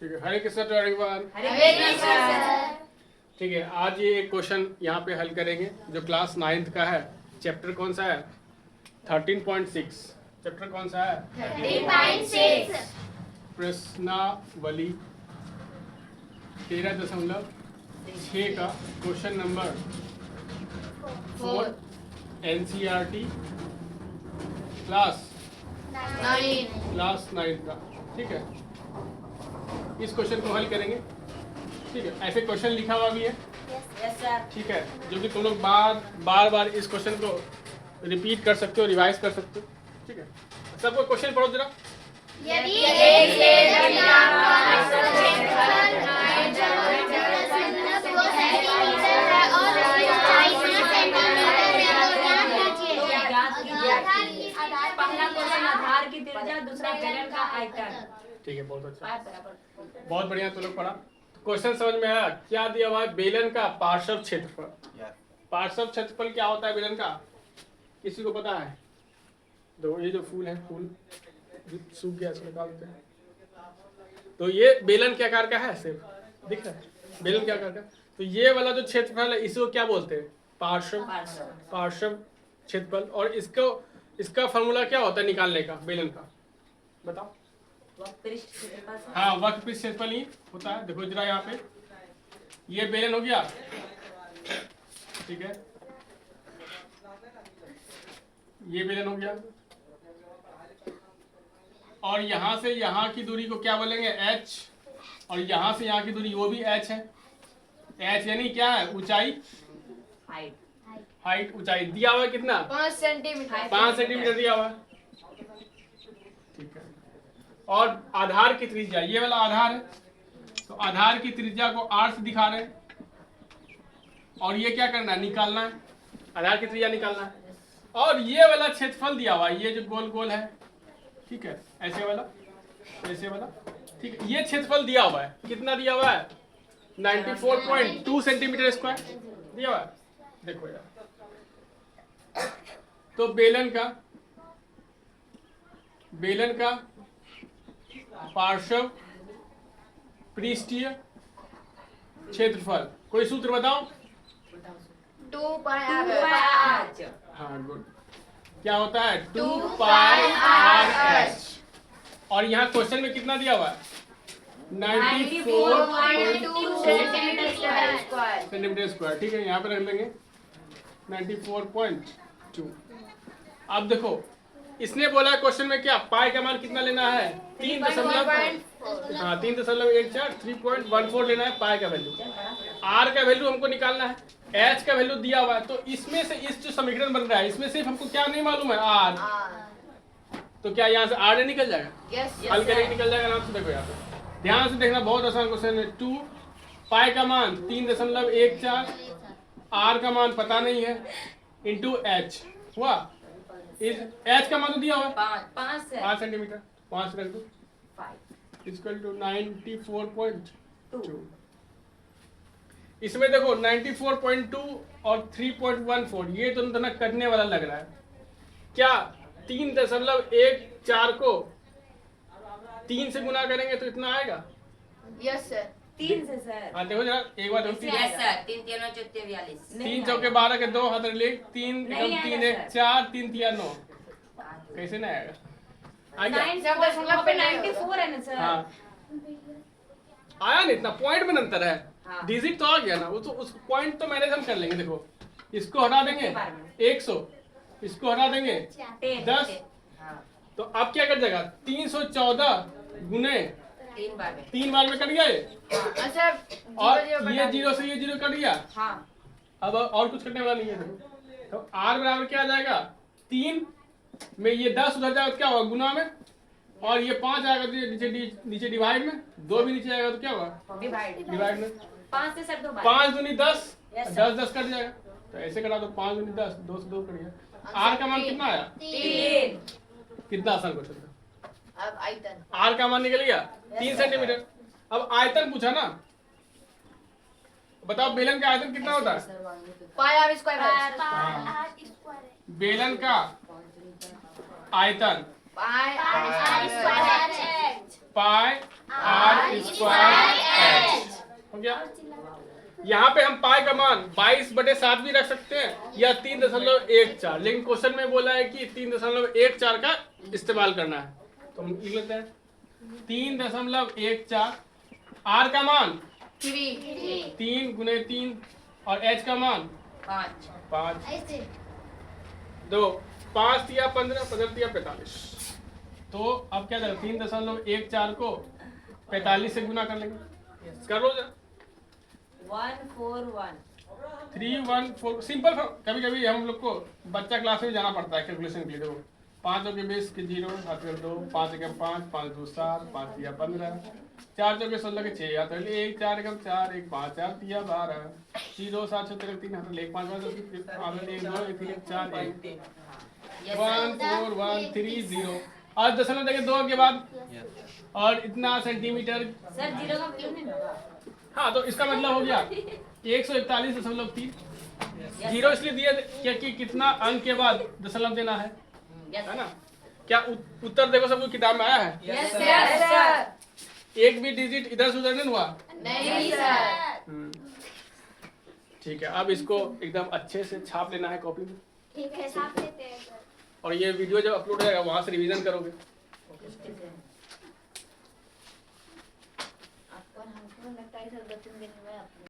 ठीक है, हरे Krishna to everyone. हरे कृष्ण। ठीक है, आज ये एक क्वेश्चन यहाँ पे हल करेंगे जो क्लास 9th का है। चैप्टर कौन सा है? 13.6। चैप्टर कौन सा है? 13.6। प्रश्नावली 13.6 का क्वेश्चन नंबर 4 NCERT क्लास 9 का। ठीक है, इस क्वेश्चन को हल करेंगे। ठीक है, ऐसे क्वेश्चन लिखा हुआ भी है। Yes sir. ठीक है, जो कि तुम लोग बार इस क्वेश्चन को रिपीट कर सकते हो, रिवाइज कर सकते हो। ठीक है, सबको क्वेश्चन पढ़ो जरा। यदि एक से अधिक क्षेत्रफल 9 सेंटीमीटर है और ऊंचाई 30 सेंटीमीटर है तो ज्ञात कीजिए। पहला क्वेश्चन आधार की त्रिज्या, दूसरा बेलन का आयतन। ठीक है, बहुत अच्छा, बहुत बढ़िया। तुम लोग पढ़ा, क्वेश्चन समझ में आया? क्या दिया हुआ है? बेलन का पार्श्व क्षेत्रफल। पार्श्व क्षेत्रफल क्या होता है बेलन का? किसी को पता है? दो, ये जो फूल है, फूल सूख गया, इसको निकाल देते हैं। तो ये बेलन के आकार का है, सिर्फ दिख रहा है बेलन के आकार का। तो ये वाला जो क्षेत्रफल है इसको क्या बोलते हैं? पार्श्व क्षेत्रफल। और इसका फॉर्मूला क्या होता है निकालने का बेलन का? बताओ। हाँ, वक्र क्षेत्रफल ही होता है। देखो जरा यहाँ पे, ये बेलन हो गया। ठीक है, ये बेलन हो गया। और यहाँ से यहाँ की दूरी को क्या बोलेंगे? h। और यहाँ से यहाँ की दूरी वो भी h है। h यानी क्या है? ऊंचाई, हाइट, ऊंचाई। दिया हुआ है कितना? 5 सेंटीमीटर। 5 सेंटीमीटर दिया हुआ है। ठीक है, और आधार की त्रिज्या, ये वाला आधार है, तो आधार की त्रिज्या को r से दिखा रहे हैं। और ये क्या करना है? निकालना है, आधार की त्रिज्या निकालना है। और ये वाला क्षेत्रफल दिया हुआ है, ये जो गोल गोल है। ठीक है, ऐसे वाला, ऐसे वाला। ठीक है, ये क्षेत्रफल दिया हुआ है। कितना दिया हुआ है? 94.2 सेंटीमीटर स्क्वायर दिया हुआ है। देखो यार, तो बेलन का पार्श्व पृष्ठीय क्षेत्रफल, कोई सूत्र बताओ। 2 पाई r। हाँ, गुड। क्या होता है? 2 पाई r/h। और यहाँ क्वेश्चन में कितना दिया हुआ है? 94.2 सेंटीमीटर स्क्वायर। ठीक है, यहाँ पे रख लेंगे 94.2। अब देखो, इसने बोला क्वेश्चन में क्या पाई का मान कितना लेना है? 3.14 लेना है पाई का वैल्यू। आर का वैल्यू हमको निकालना है, एच का वैल्यू दिया हुआ है। तो इसमें से इस जो समीकरण बन रहा है इसमें सिर्फ हमको क्या नहीं मालूम है? आर। तो क्या यहाँ से आर निकल जाएगा? हल करेंगे, निकल जाएगा आराम से। देखो यहाँ पे ध्यान से देखना, बहुत आसान क्वेश्चन है। 2 पाई का मान 3.14, आर का मान पता नहीं है, इंटू एच हुआ। इस एच का मान तो दिया हुआ है 5 सेंटीमीटर, 5 रख दो, इक्वल टू 94.2। इसमें देखो 94.2 और 3.14, ये दोनों दोनों करने वाला लग रहा है। क्या 3.14 को 3 से गुना करेंगे तो इतना आएगा? Yes sir. 3 से सर। हाँ देखो जरा एक बार देखो। Yes sir. 3 3 9 42। 3 चौके 12 के 2 हाथ ले, 3 3 1 4, 3 3 9। कैसे नहीं आएगा? आएगा? 94 है ना सर। हाँ, आया नहीं, इतना पॉइंट में अंतर है। हाँ। डिजिट तो आ गया ना, वो तो उस पॉइंट तो मैनेज हम कर लेंगे। देखो, इसको हटा देंगे 100, इसको हटा देंगे 10। तो अब क्या कर जाएगा? 314 गुने 3 बार में कट गया ये। अच्छा, और ये 0 से ये 0 कट गया। हाँ। अब और कुछ करने वाला नहीं है। देखो, तो r बराबर क्या आ जाएगा? 3 में ये 10 उधर जाएगा तो क्या होगा? गुना में। और ये 5 आएगा तो नीचे डिवाइड में, 2 भी नीचे आएगा तो क्या होगा? डिवाइड में। 5 से सर 2 बार। 5 दूनी 10, Yes, 10 10 कट जाएगा। तो ऐसे करा दो, 5 दूनी 10, 2 से 2 कट गया। आर का मान कितना आया? 3। कितना आसान क्वेश्चन था। अब आयतन आर का मान निकल गया 3 सेंटीमीटर। अब आयतन पूछा ना, बताओ बेलन का आयतन कितना होता है? पाई r स्क्वायर। बेलन का आयतन पाई r स्क्वायर। पाई r स्क्वायर एच हो गया। यहाँ पे हम पाई का मान 22/7 भी रख सकते हैं या 3.14, लेकिन क्वेश्चन में बोला है कि 3.14 का इस्तेमाल करना है, तो हम लिख लेते हैं 3.14। आर का मान 3 गुने 3 और एच का मान 5। 2 5 दिया 15, 15 दिया 45। तो अब क्या करें, 3.14 को 45 से गुना कर लेंगे। कर लो जा 141 314 सिंपल। कभी कभी हम लोग को बच्चा क्लास में जाना पड़ता है कैलकुलेशन के लिए। देखो 5 के बेस के 0, 7 के 2, 5 के 5, 5 2 7, 5 दिया 15, 4 के 16 के 6 आता है 1 4 के 4, 1 5 4 दिया 12, 0 7 7 3 हाथ 1 5 5 1 2 1 3 4 1 1 4 1 3 0 और दशमलव देंगे 2 के बाद और इतना सेंटीमीटर। सर 0 का क्यों नहीं होगा? हाँ तो इसका मतलब हो गया 141.3। जीरो इसलिए दिया क्योंकि कितना अंक के बाद दशमलव देना है ना। क्या उत्तर देखो सबको किताब में आया है? Yes sir. एक भी डिजिट इधर से उधर नहीं हुआ? नहीं सर। ठीक है, अब इसको एकदम अच्छे से छाप लेना है कॉपी में। ठीक है, साफ लेते हैं सर। और ये वीडियो जब अपलोड हो जाएगा वहां से रिवीजन करोगे। आपको हमको लगता है सर 2-3 दिन में अपलोड